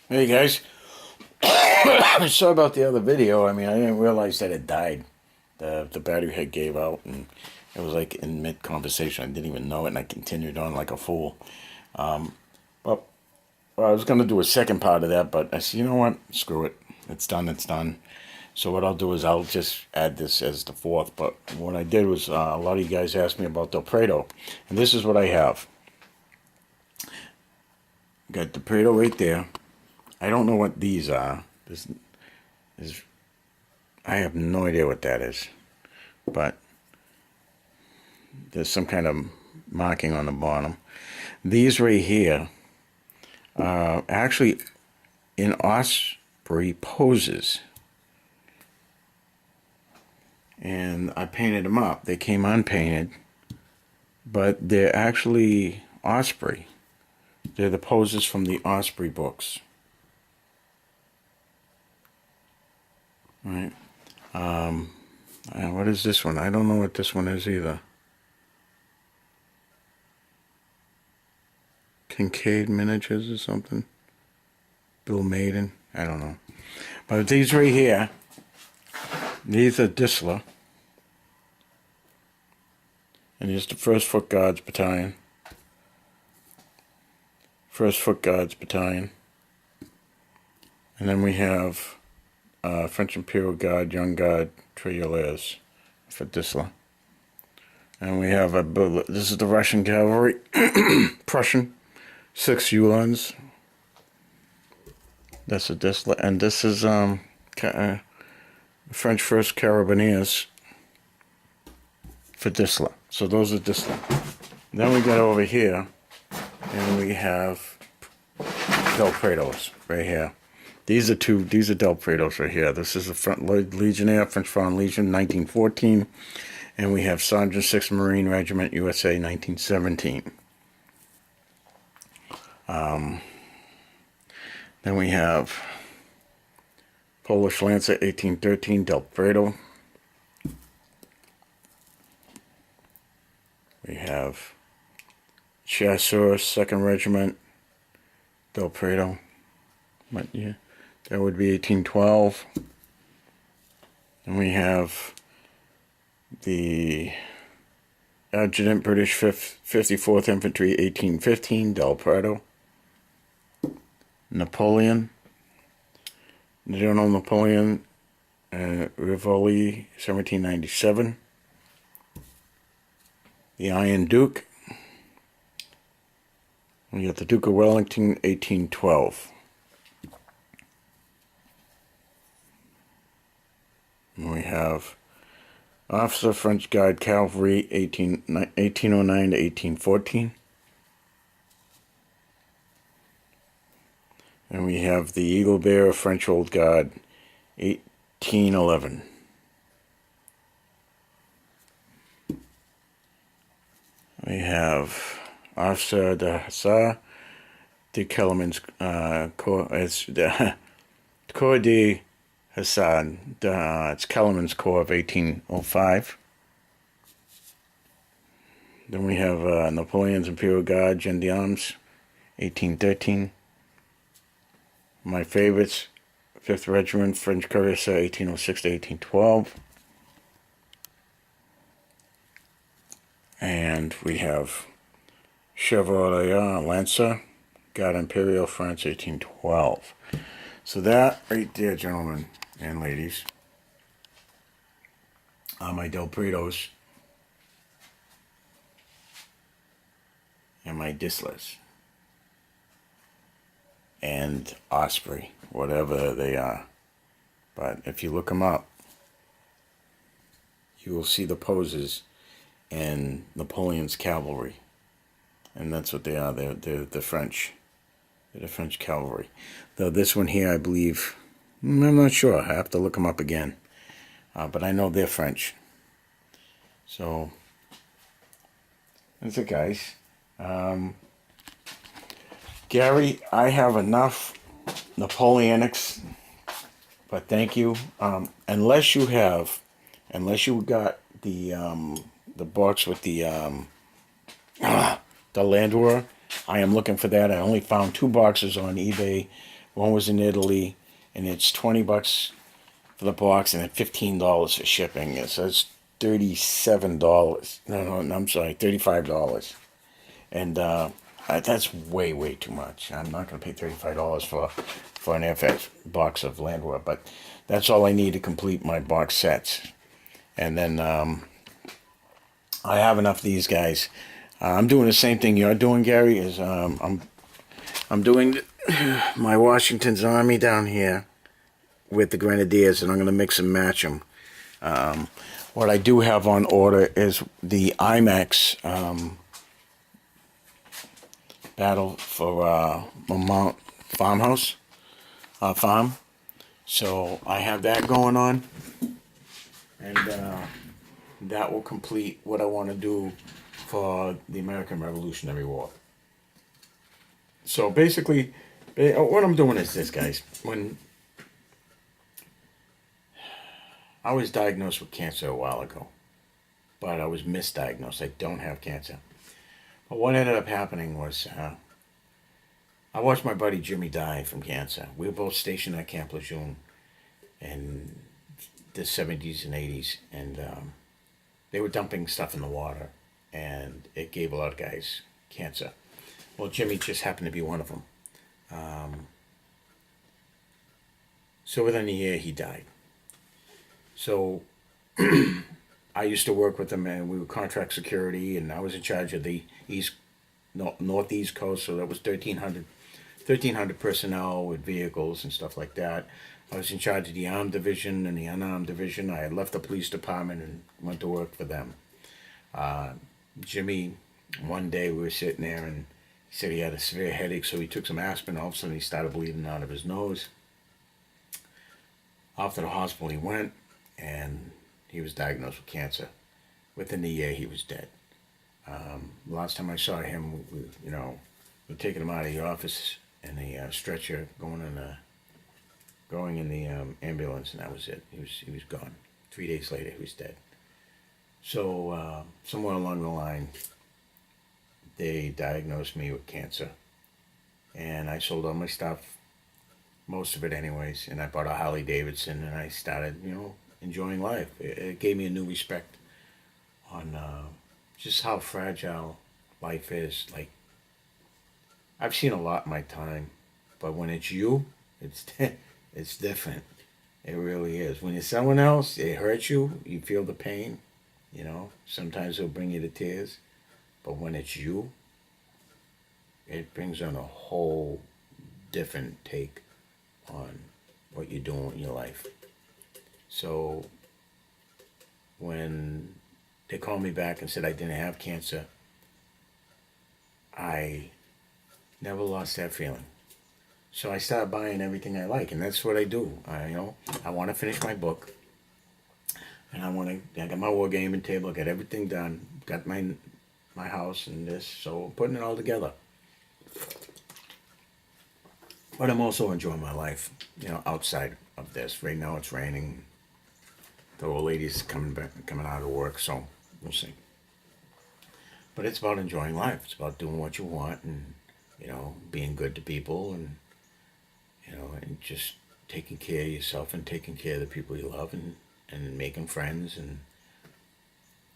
Hey guys, sorry about the other video. I mean, I didn't realize that it died. The battery had gave out, and it was like in mid conversation. I didn't even know it, and I continued on like a fool. But I was gonna do a second part of that, but I said, you know what? Screw it. It's done. It's done. So what I'll do is I'll just add this as the fourth. But what I did was a lot of you guys asked me about the Prado, and this is what I have. Got the Prado right there. I don't know what these are. This is, I have no idea what that is, but there's some kind of marking on the bottom. These right here are actually in osprey poses, and I painted them up. They came unpainted, but they're actually osprey. They're the poses from the Osprey books. Right. What is this one? I don't know what this one is either. Kincaid Miniatures or something. Bill Maiden. I don't know. But these right here, these are Disler. And here's the 1st Foot Guards Battalion. 1st Foot Guards Battalion. And then we have French Imperial Guard, Young Guard, Triolets for Disler. And we have this is the Russian cavalry, Prussian, 6 Uhlans. That's a Disler, and this is French 1st Carabiniers for Disler. So those are Disler. Then we got over here, and we have Del Prados right here. These are Del Prados right here. This is the Front Legionnaire, French Foreign Legion, 1914. And we have Sergeant 6th Marine Regiment, USA, 1917. Then we have Polish Lancer, 1813, Del Prado. We have Chasseurs, 2nd Regiment, Del Prado. But yeah, that would be 1812. And we have the Adjutant British 54th Infantry, 1815, Del Prado. Napoleon, General Napoleon, Rivoli, 1797. The Iron Duke. We got the Duke of Wellington, 1812. And we have Officer French Guard Cavalry, 1809 to 1814. And we have the Eagle Bearer French Old Guard, 1811. We have Officer de Hussar de Kellerman's Corps. It's the Corps de Hussar. It's Kellerman's Corps of 1805. Then we have Napoleon's Imperial Guard, Gendarmes, 1813. My favorites, 5th Regiment, French Cuirassier, 1806 to 1812. And we have Chevalier Lancer, Guard Imperial, France, 1812. So that right there, gentlemen and ladies, are my Del Prados and my Dislers. And Osprey, whatever they are. But if you look them up, you will see the poses in Napoleon's cavalry. And that's what they are. They're the French. They're the French cavalry. Though this one here, I believe, I'm not sure. I have to look them up again. But I know they're French. So, that's it, guys. Gary, I have enough Napoleonics, but thank you. Unless you got the box with the Land War, I am looking for that. I only found 2 boxes on eBay one was in Italy, and it's $20 for the box and then $15 for shipping. So it's $37. No, I'm sorry, $35. And that's way too much. I'm not going to pay $35 for an FX box of Landwehr, but that's all I need to complete my box sets. And then I have enough of these guys. I'm doing the same thing you're doing, Gary. Is I'm doing my Washington's Army down here with the Grenadiers, and I'm going to mix and match them. What I do have on order is the IMAX Battle for Mount Farmhouse Farm. So I have that going on, and that will complete what I want to do for the American Revolutionary War. So basically, what I'm doing is this, guys. When I was diagnosed with cancer a while ago, but I was misdiagnosed. I don't have cancer. But what ended up happening was I watched my buddy Jimmy die from cancer. We were both stationed at Camp Lejeune in the 70s and 80s, and they were dumping stuff in the water, and it gave a lot of guys cancer. Well, Jimmy just happened to be one of them. So within a year, he died. So I used to work with him, and we were contract security, and I was in charge of the northeast coast, so that was 1,300 personnel with vehicles and stuff like that. I was in charge of the armed division and the unarmed division. I had left the police department and went to work for them. Jimmy, one day we were sitting there, and he said he had a severe headache, so he took some aspirin. All of a sudden, he started bleeding out of his nose. Off to the hospital he went, and he was diagnosed with cancer. Within a year, he was dead. Last time I saw him, we taking him out of the office in a stretcher, going in the ambulance, and that was it. He was gone. 3 days later, he was dead. So somewhere along the line, they diagnosed me with cancer, and I sold all my stuff, most of it anyways, and I bought a Harley Davidson, and I started, enjoying life. It gave me a new respect on just how fragile life is. Like, I've seen a lot in my time, but when it's you, it's different. It really is. When it's someone else, it hurts you. You feel the pain. Sometimes it'll bring you to tears. But when it's you, it brings on a whole different take on what you're doing in your life. So when they called me back and said I didn't have cancer, I never lost that feeling. So I started buying everything I like, and that's what I do. I want to finish my book, and I got my wargaming table, I got everything done, got my house and this, so I'm putting it all together. But I'm also enjoying my life, outside of this. Right now it's raining. The old lady's coming out of work, so we'll see. But it's about enjoying life. It's about doing what you want, and being good to people, and and just taking care of yourself and taking care of the people you love, and making friends, and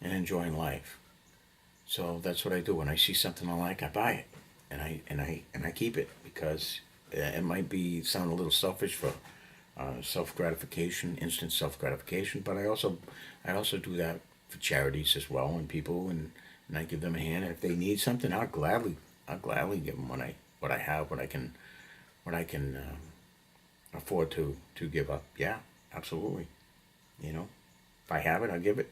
enjoying life. So that's what I do. When I see something I like, I buy it, and I keep it, because it might sound a little selfish for self-gratification, instant self-gratification, but I also do that for charities as well, and people, and I give them a hand. If they need something, I'll gladly give them what I have, what I can afford to give up. Yeah, absolutely. If I have it, I'll give it.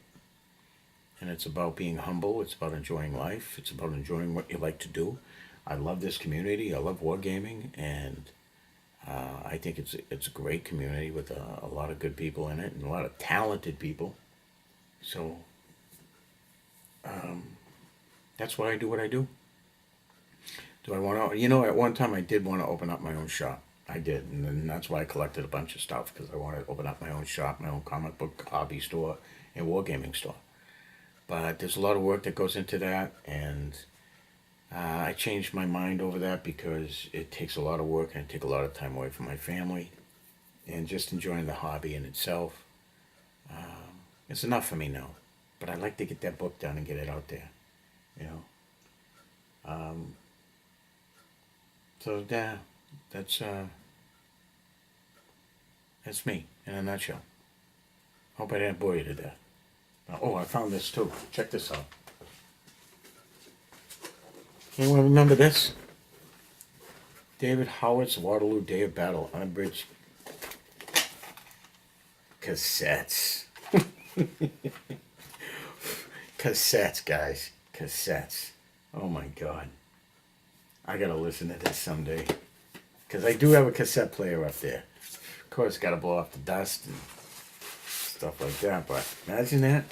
And it's about being humble. It's about enjoying life. It's about enjoying what you like to do. I love this community. I love wargaming, and I think it's a great community with a lot of good people in it, and a lot of talented people. So that's why I do what I do. Do I want to? At one time I did want to open up my own shop. I did, and then that's why I collected a bunch of stuff, because I wanted to open up my own shop, my own comic book hobby store and wargaming store. But there's a lot of work that goes into that, and I changed my mind over that because it takes a lot of work and it takes a lot of time away from my family. And just enjoying the hobby in itself, it's enough for me now. But I'd like to get that book done and get it out there, you know. So yeah, that's me in a nutshell. Hope I didn't bore you to death. Oh, I found this too. Check this out. Anyone remember this? David Howard's Waterloo Day of Battle unabridged cassettes. Cassettes, guys. Cassettes. Oh my God. I gotta listen to this someday. Because I do have a cassette player up there. Of course, gotta blow off the dust and stuff like that. But imagine that.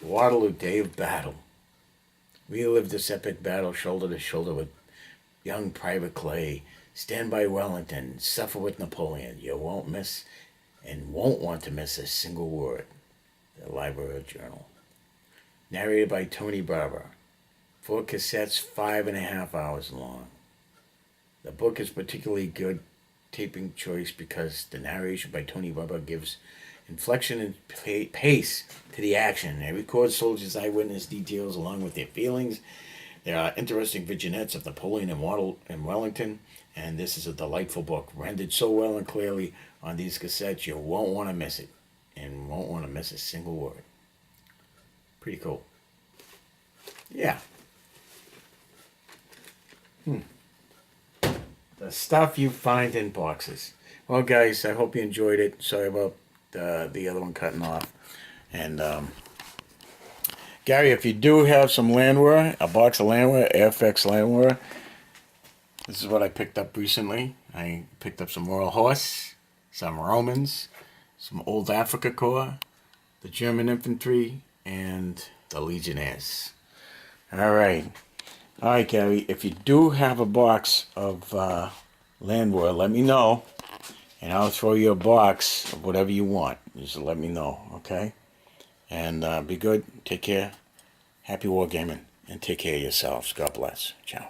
Waterloo Day of Battle. We lived this epic battle shoulder to shoulder with young Private Clay. Stand by Wellington. Suffer with Napoleon. You won't miss and won't want to miss a single word. The Library Journal. Narrated by Tony Barber. 4 cassettes, 5.5 hours long. The book is particularly good taping choice because the narration by Tony Barber gives inflection and pace to the action. It records soldiers' eyewitness details along with their feelings. There are interesting vignettes of Napoleon and Wellington, and this is a delightful book, rendered so well and clearly on these cassettes you won't want to miss it, and won't want to miss a single word. Pretty cool. Yeah. The stuff you find in boxes. Well, guys, I hope you enjoyed it. Sorry about the other one cutting off. And Gary, if you do have some landwear, a box of landwear, Airfix landwear, this is what I picked up recently. I picked up some Royal Horse, some Romans, some Old Africa Corps, the German Infantry, and the Legionnaires. All right. All right, Gary, if you do have a box of landwear, let me know, and I'll throw you a box of whatever you want. Just let me know, okay? And be good. Take care. Happy wargaming, and take care of yourselves. God bless. Ciao.